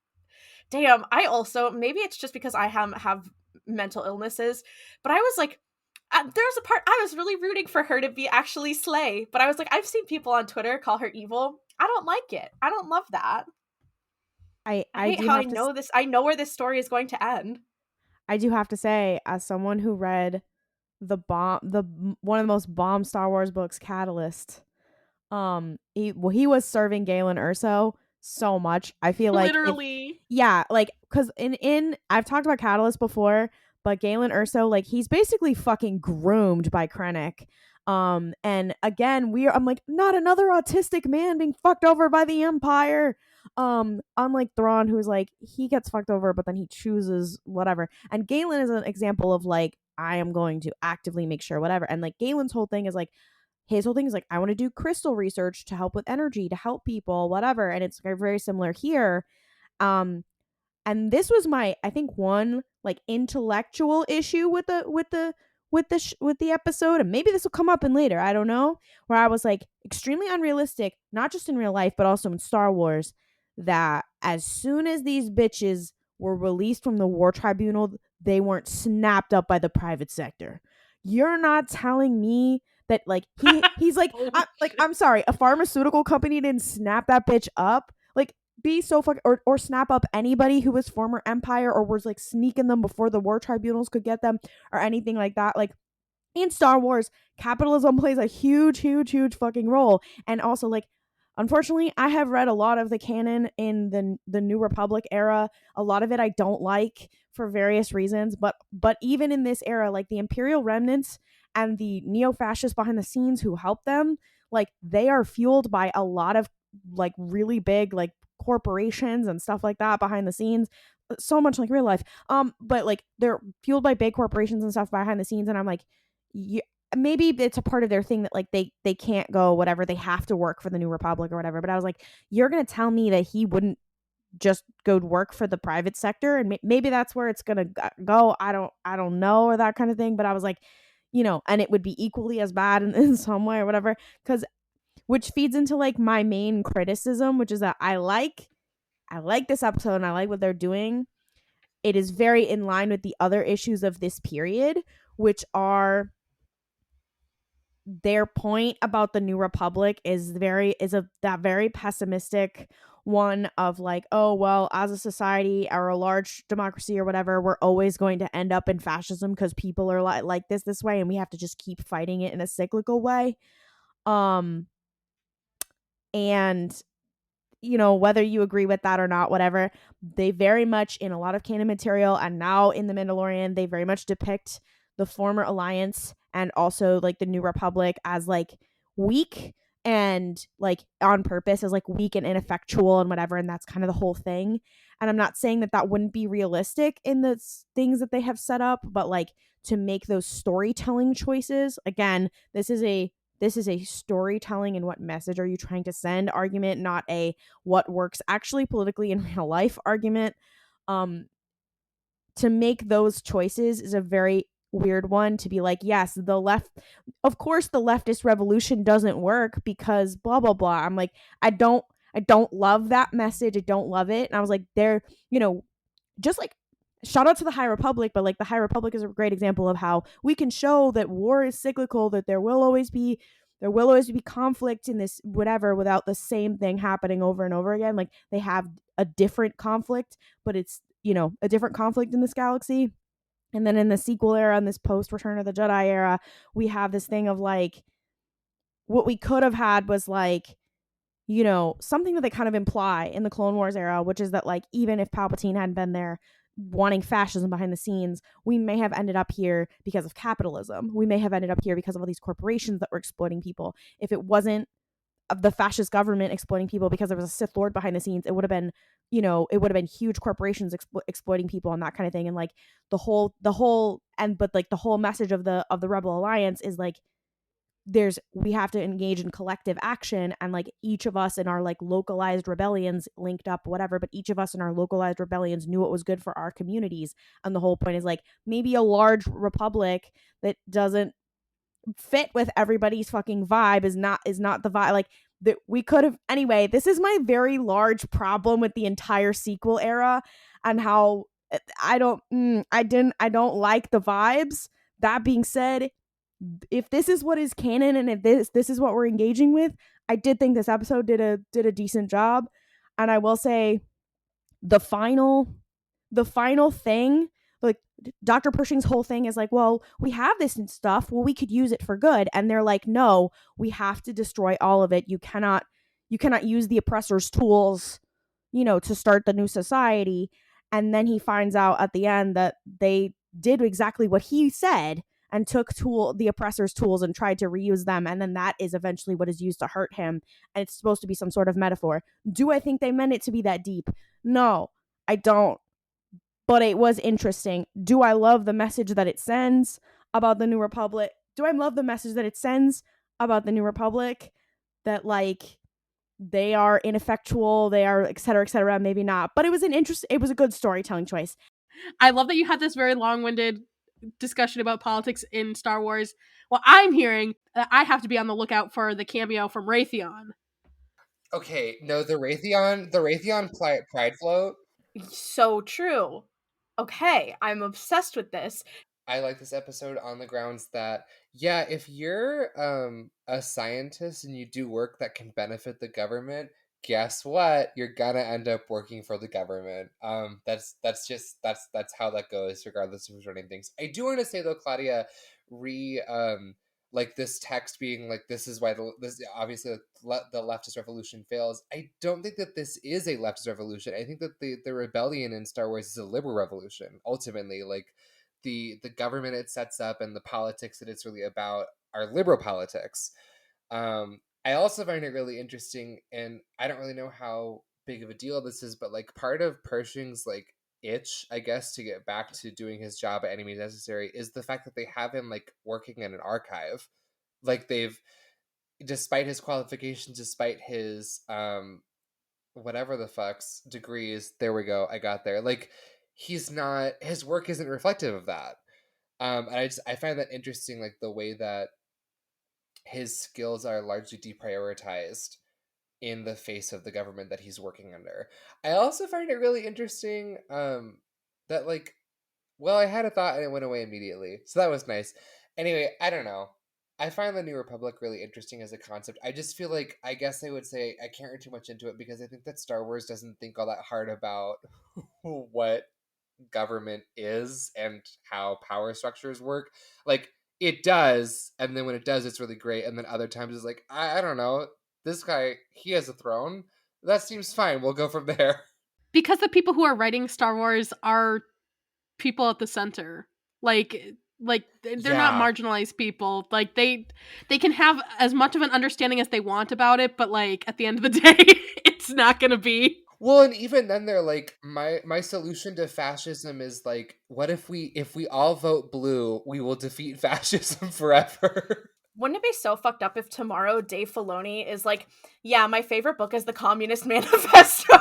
damn. I also, maybe it's just because I have mental illnesses, but I was like, there's a part I was really rooting for her to be actually slay, but I was like, I've seen people on Twitter call her evil. I don't like it. I don't love that. I hate how I know where this story is going to end. I do have to say, as someone who read one of the most bomb Star Wars books, Catalyst, he was serving Galen Erso, so much. I feel like Literally. like because in I've talked about Catalyst before, but Galen Erso, like he's basically fucking groomed by Krennic. And again, I'm like, not another autistic man being fucked over by the Empire. Unlike Thrawn, who's like, he gets fucked over, but then he chooses whatever. And Galen is an example of like, I am going to actively make sure whatever. And like Galen's whole thing is like, his whole thing is like, I want to do crystal research to help with energy, to help people, whatever. And it's very similar here. Um, and this was my, I think, one like intellectual issue with the episode, and maybe this will come up in later, I don't know, where I was like, extremely unrealistic, not just in real life but also in Star Wars, that as soon as these bitches were released from the war tribunal, they weren't snapped up by the private sector. You're not telling me that like he's like, I'm sorry, a pharmaceutical company didn't snap that bitch up? Like, be so fucking, or snap up anybody who was former Empire or was like sneaking them before the war tribunals could get them or anything like that. Like, in Star Wars, capitalism plays a huge fucking role. And also, like, unfortunately, I have read a lot of the canon in the New Republic era. A lot of it I don't like for various reasons, but even in this era, like the Imperial remnants and the neo-fascists behind the scenes who help them, like they are fueled by a lot of like really big like corporations and stuff like that behind the scenes, so much like real life. But like they're fueled by big corporations and stuff behind the scenes, and I'm like, yeah, maybe it's a part of their thing that like they can't go whatever, they have to work for the New Republic or whatever. But I was like, you're gonna tell me that he wouldn't just go work for the private sector? And maybe that's where it's gonna go. I don't know, or that kind of thing. But I was like, and it would be equally as bad in some way or whatever, because which feeds into like my main criticism, which is that I like this episode and I like what they're doing. It is very in line with the other issues of this period, which are their point about the New Republic is that very pessimistic one of like, oh well, as a society or a large democracy or whatever, we're always going to end up in fascism because people are like this way, and we have to just keep fighting it in a cyclical way. And whether you agree with that or not, whatever, they very much, in a lot of canon material and now in The Mandalorian, they very much depict the former alliance and also like the New Republic as like weak, and like on purpose as like weak and ineffectual and whatever. And that's kind of the whole thing. And I'm not saying that wouldn't be realistic in the things that they have set up, but like to make those storytelling choices, again, this is a storytelling and what message are you trying to send argument, not a what works actually politically in real life argument. To make those choices is a very weird one, to be like, yes, the left, of course the leftist revolution doesn't work because blah blah blah. I'm like, I don't love that message. I don't love it. And I was like, they're, just like, shout out to the High Republic, but like the High Republic is a great example of how we can show that war is cyclical, that there will always be conflict in this whatever without the same thing happening over and over again. Like they have a different conflict, but it's, a different conflict in this galaxy. And then in the sequel era, in this post Return of the Jedi era, we have this thing of like, what we could have had was like, something that they kind of imply in the Clone Wars era, which is that like, even if Palpatine hadn't been there wanting fascism behind the scenes, we may have ended up here because of capitalism. We may have ended up here because of all these corporations that were exploiting people. If it wasn't of the fascist government exploiting people because there was a Sith Lord behind the scenes, it would have been, huge corporations exploiting people and that kind of thing. And like the whole but like the whole message of the Rebel Alliance is like, we have to engage in collective action, and like each of us in our like localized rebellions linked up whatever, but each of us in our localized rebellions knew what was good for our communities. And the whole point is like, maybe a large republic that doesn't fit with everybody's fucking vibe is not the vibe. Like that we could have, anyway, this is my very large problem with the entire sequel era and how I don't like the vibes. That being said, if this is what is canon and if this is what we're engaging with, I did think this episode did a decent job. And I will say the final thing, like Dr. Pershing's whole thing is like, well, we have this and stuff, well, we could use it for good. And they're like, no, we have to destroy all of it. You cannot use the oppressor's tools to start the new society. And then he finds out at the end that they did exactly what he said and took the oppressor's tools and tried to reuse them. And then that is eventually what is used to hurt him. And it's supposed to be some sort of metaphor. Do I think they meant it to be that deep? No, I don't. But it was interesting. Do I love the message that it sends about the New Republic? Do I love the message that it sends about the New Republic? That, like, they are ineffectual, they are et cetera, maybe not. But it was a good storytelling choice. I love that you had this very long-winded discussion about politics in Star Wars. Well, I'm hearing that I have to be on the lookout for the cameo from Raytheon. Okay, no, the Raytheon Pride float. So true. Okay, I'm obsessed with this. I like this episode on the grounds that, yeah, if you're a scientist and you do work that can benefit the government, guess what? You're gonna end up working for the government. That's how that goes, regardless of who's running things. I do want to say though, Claudia, like this text being like, this is why this obviously the leftist revolution fails. I don't think that this is a leftist revolution. I think that the rebellion in Star Wars is a liberal revolution. Ultimately, like the government it sets up and the politics that it's really about are liberal politics. I also find it really interesting, and I don't really know how big of a deal this is, but like part of Pershing's like itch, I guess, to get back to doing his job at any means necessary is the fact that they have him like working in an archive. Like they've, despite his qualifications, despite his whatever the fuck's degrees, there we go, I got there. Like his work isn't reflective of that. And I find that interesting, like the way that his skills are largely deprioritized in the face of the government that he's working under. I also find it really interesting that like, well, I had a thought and it went away immediately, so that was nice. Anyway, I don't know. I find the New Republic really interesting as a concept. I just feel like, I guess I would say I can't read too much into it because I think that Star Wars doesn't think all that hard about what government is and how power structures work. Like it does, and then when it does, it's really great. And then other times it's like, I don't know, this guy, he has a throne. That seems fine. We'll go from there. Because the people who are writing Star Wars are people at the center. Like they're not marginalized people. Like they can have as much of an understanding as they want about it, but like at the end of the day, it's not gonna be. Well, and even then they're like, my solution to fascism is like, what if we all vote blue, we will defeat fascism forever. Wouldn't it be so fucked up if tomorrow Dave Filoni is like, yeah, my favorite book is the Communist Manifesto?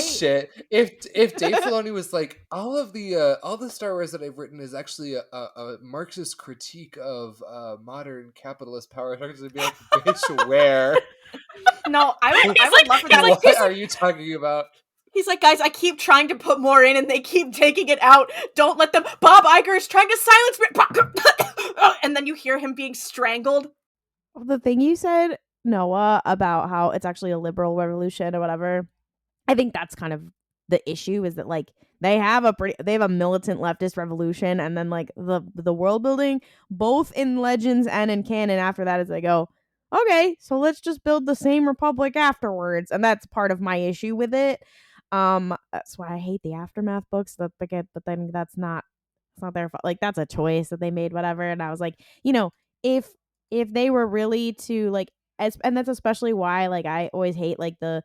Shit. If Dave Filoni was like, all the Star Wars that I've written is actually a Marxist critique of modern capitalist power structures, I'd be like, bitch, where? No, I would love for that. What are you talking about? He's like, guys, I keep trying to put more in and they keep taking it out. Don't let them. Bob Iger is trying to silence me. And then you hear him being strangled. The thing you said, Noah, about how it's actually a liberal revolution or whatever, I think that's kind of the issue, is that like they have a militant leftist revolution, and then like the world building, both in Legends and in canon after that, is they go, okay, so let's just build the same republic afterwards. And that's part of my issue with it. That's why I hate the Aftermath books, but then it's not their fault. Like that's a choice that they made, whatever. And I was like, if they were really to like, and that's especially why like I always hate like the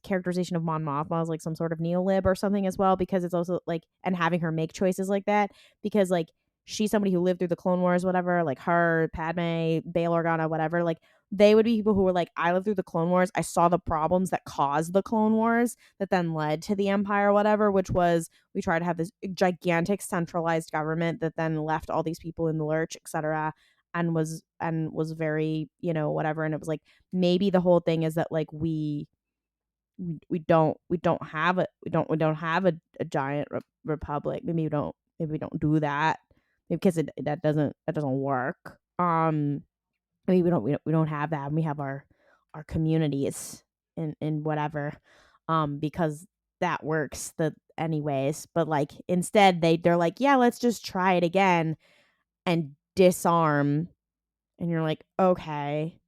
characterization of Mon Mothma as like some sort of neolib or something as well, because it's also like, and having her make choices like that, because like she's somebody who lived through the Clone Wars, whatever, like her, Padme, Bail Organa, whatever, like they would be people who were like, I lived through the Clone Wars, I saw the problems that caused the Clone Wars that then led to the Empire, whatever, which was we tried to have this gigantic centralized government that then left all these people in the lurch, etc., and was very, whatever. And it was like, maybe the whole thing is that like we don't have a giant republic. Maybe we don't do that, because that doesn't work. Maybe we don't have that. We have our communities in whatever, because that works anyways. But like instead they're like, yeah, let's just try it again and disarm. And you're like, okay,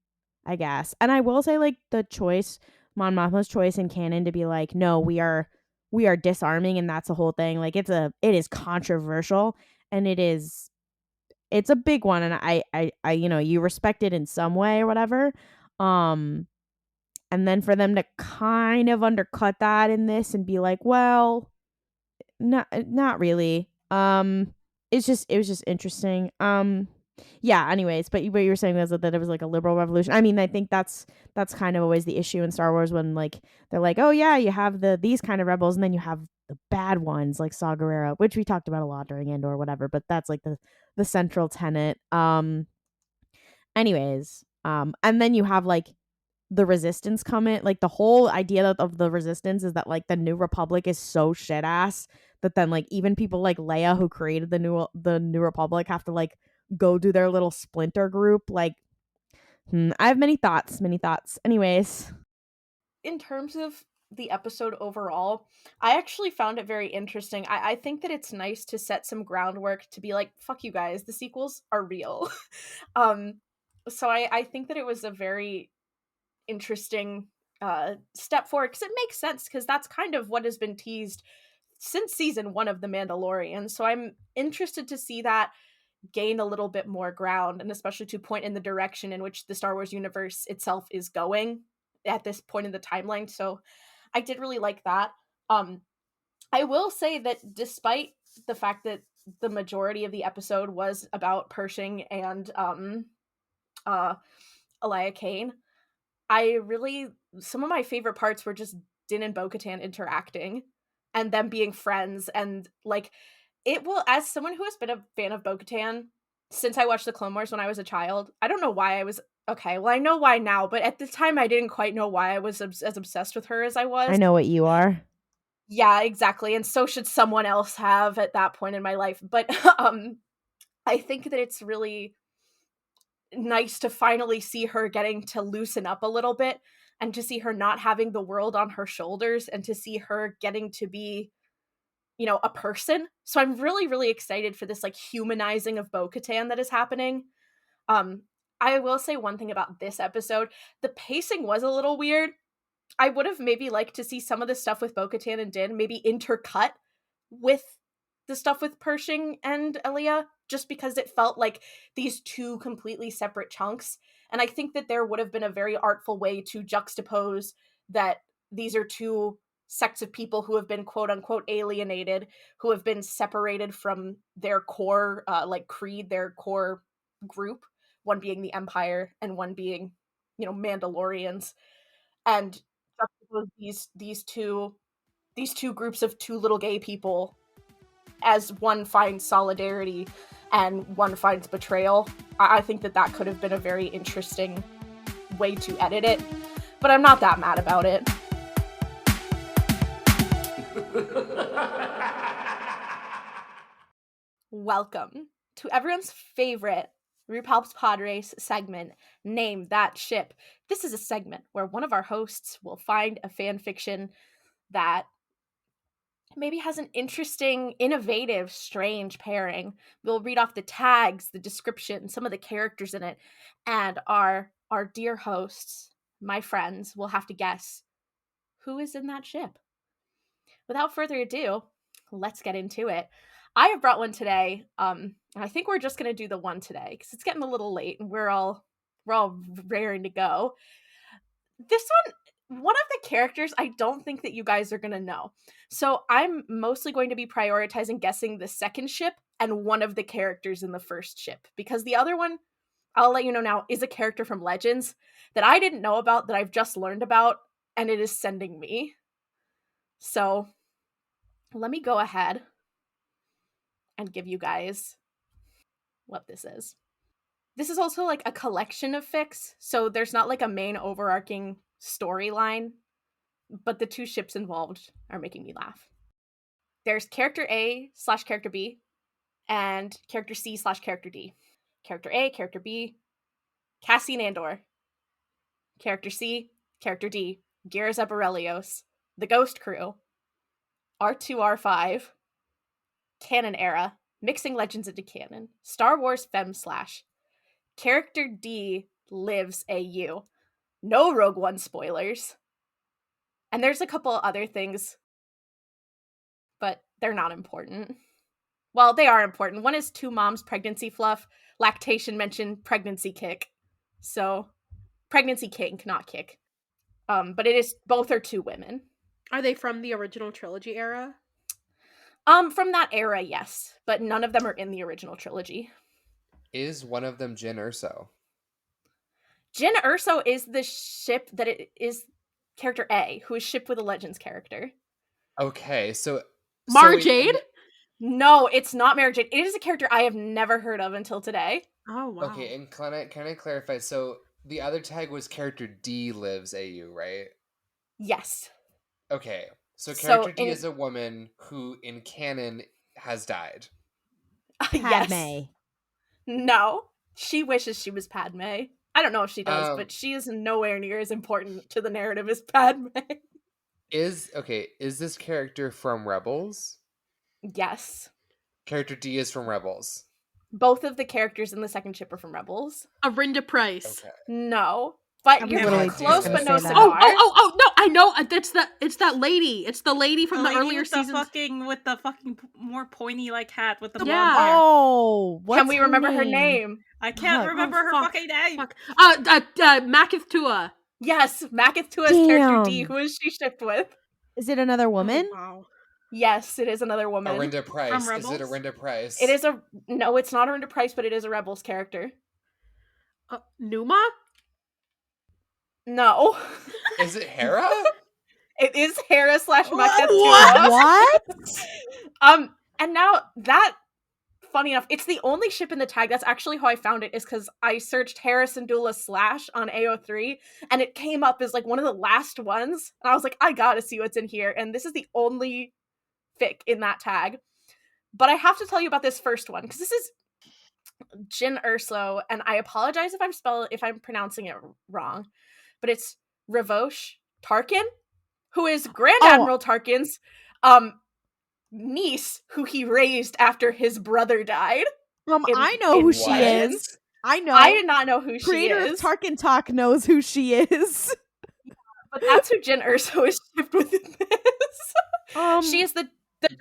I guess. And I will say, like, the choice Mon Mothma's choice in canon to be like, no, we are disarming, and that's the whole thing. Like it is controversial, and it's a big one, and I you respect it in some way or whatever. And then for them to kind of undercut that in this and be like, well, not really. It was just interesting. Yeah, anyways, but what you were saying was that it was like a liberal revolution. I mean, I think that's kind of always the issue in Star Wars when like they're like, oh yeah, you have these kind of rebels, and then you have the bad ones like Saw Gerrera, which we talked about a lot during Andor or whatever, but that's like the central tenet. Anyways, and then you have like the resistance come in. Like the whole idea of the resistance is that like the New Republic is so shit ass that then like even people like Leia, who created the New Republic, have to like go do their little splinter group. Like I have many thoughts. Anyways, In terms of the episode overall, I actually found it very interesting. I think that it's nice to set some groundwork to be like, fuck you guys, the sequels are real. So I think that it was a very interesting step forward, because it makes sense, because that's kind of what has been teased since season 1 of The Mandalorian. So I'm interested to see that gain a little bit more ground, and especially to point in the direction in which the Star Wars universe itself is going at this point in the timeline. So I did really like that. I will say that despite the fact that the majority of the episode was about Pershing and Elia Kane, some of my favorite parts were just Din and Bo-Katan interacting and them being friends, and like it will, as someone who has been a fan of Bo-Katan since I watched the Clone Wars when I was a child. I don't know why I was okay, well I know why now, but at the time I didn't quite know why I was as obsessed with her as I was. I know what you are. Yeah, exactly, and so should someone else have at that point in my life. But I think that it's really nice to finally see her getting to loosen up a little bit, and to see her not having the world on her shoulders, and to see her getting to be, a person. So I'm really, really excited for this like humanizing of Bo-Katan that is happening. I will say one thing about this episode. The pacing was a little weird. I would have maybe liked to see some of the stuff with Bo-Katan and Din maybe intercut with the stuff with Pershing and Elia, just because it felt like these two completely separate chunks. And I think that there would have been a very artful way to juxtapose that these are two sects of people who have been quote unquote alienated, who have been separated from their core creed, their core group, one being the Empire and one being, Mandalorians. And juxtapose these two groups of two little gay people, as one finds solidarity and one finds betrayal. I think that could have been a very interesting way to edit it, but I'm not that mad about it. Welcome to everyone's favorite RuPaul's Pod Race segment, Name That Ship. This is a segment where one of our hosts will find a fan fiction that maybe has an interesting, innovative, strange pairing. We'll read off the tags, the description, some of the characters in it, and our dear hosts, my friends, will have to guess who is in that ship. Without further ado, let's get into it. I have brought one today. I think we're just gonna do the one today because it's getting a little late and we're all raring to go. This one of the characters I don't think that you guys are gonna know. So I'm mostly going to be prioritizing guessing the second ship and one of the characters in the first ship, because the other one, I'll let you know now, is a character from Legends that I didn't know about, that I've just learned about, and it is sending me. So let me go ahead and give you guys what this is. This is also like a collection of fics, so there's not like a main overarching storyline, but the two ships involved are making me laugh. There's character A/character B and character C/character D. Character A, character B, Cassian Andor. Character C, character D, Garrus Eberelios, The Ghost Crew, R2-R5, Canon Era, Mixing Legends into Canon, Star Wars Fem/. Character D lives AU. No Rogue One spoilers. And there's a couple other things, but they're not important. Well, they are important. One is two moms pregnancy fluff, lactation mention, pregnancy kick. So, pregnancy kink, not kick. But it is, both are two women. Are they from the original trilogy era? From that era, yes, but none of them are in the original trilogy. Is one of them Jyn Erso? Jyn Erso is the ship that it is character A, who is shipped with a Legends character. Okay, so Mara Jade? No, it's not Mara Jade. It is a character I have never heard of until today. Oh, wow. Okay, and can I clarify? So the other tag was character D lives AU, right? Yes. Okay, so character D is a woman who, in canon, has died. Yes. Padme. No, she wishes she was Padme. I don't know if she does, but she is nowhere near as important to the narrative as Padme. Is this character from Rebels? Yes. Character D is from Rebels. Both of the characters in the second ship are from Rebels. Arinda Price. Okay. No. But I'm you're literally close, just but gonna no say cigar. Oh, no, I know. It's that lady. It's the lady from the earlier with seasons. with the fucking more pointy like hat with the Yeah. blonde hair. Oh, what's Can we remember her name? I can't Fuck. remember her fucking name. Fuck. Makith Tua. Yes, Makith Tua's character D. Who is she shipped with? Is it another woman? Oh, wow. Yes, it is another woman. Arinda Price. From Is it Rebels? Arinda Price? It is no, it's not Arinda Price, but it is a Rebels character. Numa? No. Is it Hera? It is Hera / Makith What? What? And now that, funny enough, it's the only ship in the tag. That's actually how I found it, is because I searched Hera Syndulla / on AO3, and it came up as like one of the last ones, and I was like, I gotta see what's in here, and this is the only fic in that tag. But I have to tell you about this first one, because this is Jyn Erso, and I apologize if I'm pronouncing it wrong, but it's Revosh Tarkin, who is Grand Admiral Tarkin's niece, who he raised after his brother died. I know who she is. I know. I did not know who she Creator is. of Tarkin Talk knows who she is. But that's who Jyn Erso is shipped with in this. She is the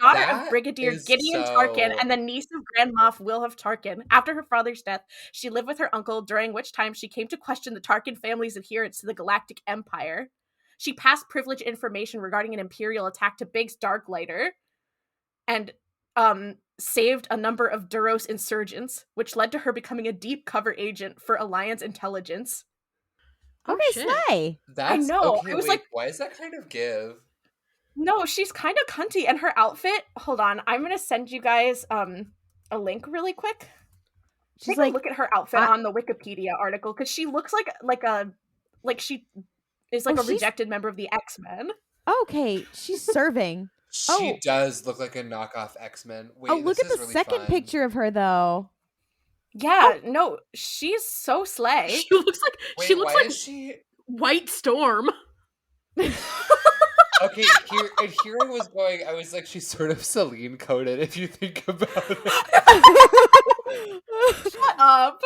daughter of Brigadier Gideon Tarkin and the niece of Grand Moff Wilhelm Tarkin. After her father's death, she lived with her uncle, during which time she came to question the Tarkin family's adherence to the Galactic Empire. She passed privileged information regarding an Imperial attack to Biggs Darklighter, and saved a number of Duros insurgents, which led to her becoming a deep cover agent for Alliance intelligence. Okay, slay. I know. Okay, it was wait, like, why is that kind of give? No, she's kind of cunty, and her outfit. Hold on, I'm gonna send you guys a link really quick. Take a look at her outfit on the Wikipedia article, because she looks like she is like a rejected member of the X-Men. Okay, she's serving. She does look like a knockoff X-Men. Wait, look at the really second fun. picture of her though. Yeah, no, she's so slay. She looks like she White Storm. Okay, here I was going. I was like, she's sort of Celine coded if you think about it. Shut up.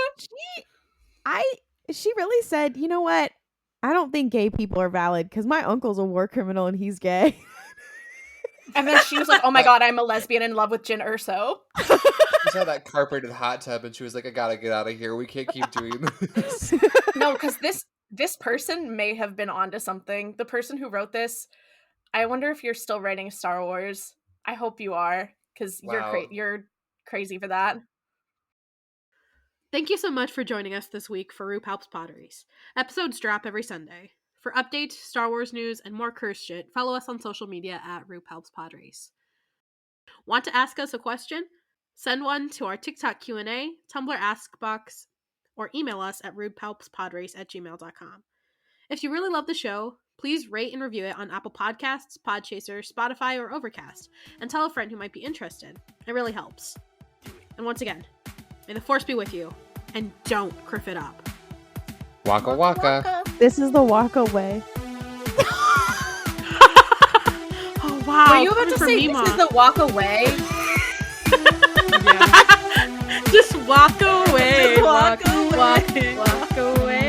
She really said, you know what? I don't think gay people are valid because my uncle's a war criminal and he's gay. And then she was like, oh my god, I'm a lesbian in love with Jyn Erso. She saw that carpeted hot tub and she was like, I gotta get out of here. We can't keep doing this. No, because this person may have been onto something. The person who wrote this, I wonder if you're still writing Star Wars. I hope you are, because you're crazy for that. Thank you so much for joining us this week for RuPaul's Potteries. Episodes drop every Sunday. For updates, Star Wars news, and more curse shit, follow us on social media at RuPaul's Potteries. Want to ask us a question? Send one to our TikTok Q&A, Tumblr Ask Box, or email us at rudepalpspodrace@gmail.com. If you really love the show, please rate and review it on Apple Podcasts, Podchaser, Spotify, or Overcast, and tell a friend who might be interested. It really helps. And once again, may the Force be with you, and don't kriff it up. Waka waka. This is the Waka way. Oh wow! Were you about to say this is the walk away? Just walk away. Just walk away. Walk away.